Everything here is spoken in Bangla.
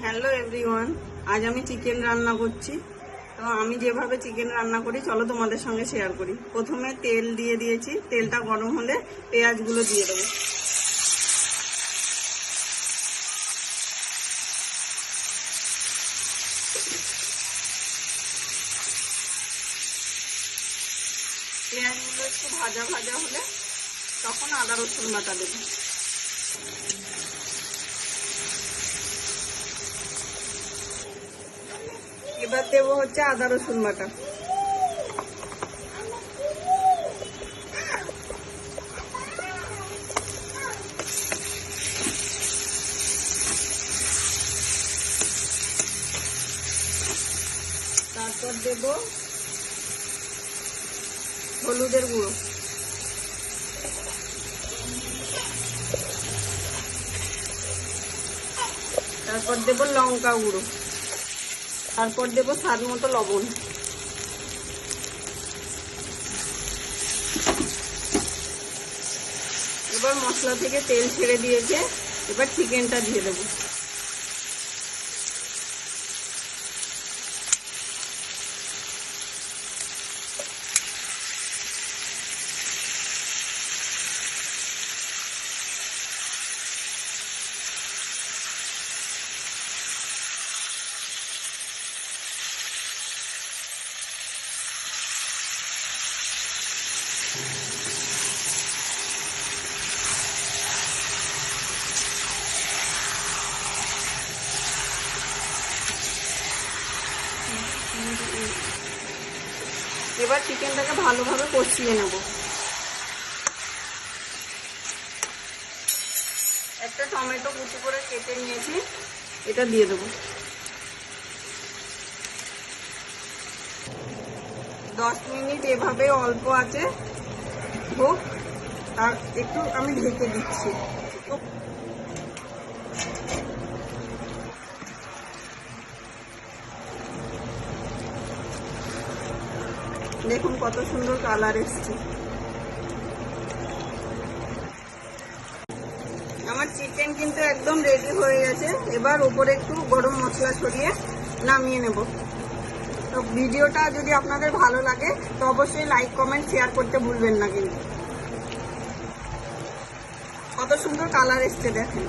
হ্যালো এভরিওয়ান, আজ আমি চিকেন রান্না করছি। তো আমি যেভাবে চিকেন রান্না করি চলো তোমাদের সঙ্গে শেয়ার করি। প্রথমে তেল দিয়ে দিয়েছি, তেলটা গরম হলে পেঁয়াজগুলো দিয়ে দেবো। পেঁয়াজগুলো একটু ভাজা ভাজা হলে তখন আদা রসুন বাটা দেবো। এবার দেবো হচ্ছে আদা রসুন বাটা। তারপর দেবো হলুদের গুঁড়ো, তারপর দেবো লঙ্কা গুঁড়ো, তারপর দেবো স্বাদ মতো লবণ। এবার মশলা থেকে তেল ছেড়ে দিয়েছে, এবার চিকেনটা দিয়ে দেবো। এবার চিকেনটাকে ভালোভাবে কষিয়ে নেব। একটা টমেটো কুচি করে কেটে নিয়েছি, এটা দিয়ে দেবো। 10 মিনিট এভাবে অল্প আছে হোক, আর একটু আমি ঢেকে দিচ্ছি। দেখুন কত সুন্দর কালার এসছে। আমার চিকেন কিন্তু একদম রেডি হয়ে গেছে। এবার উপরে একটু গরম মশলা ছড়িয়ে নামিয়ে নেব। তো ভিডিওটা যদি আপনাদের ভালো লাগে তো অবশ্যই লাইক কমেন্ট শেয়ার করতে ভুলবেন না। কিন্তু কত সুন্দর কালার এসছে দেখেন।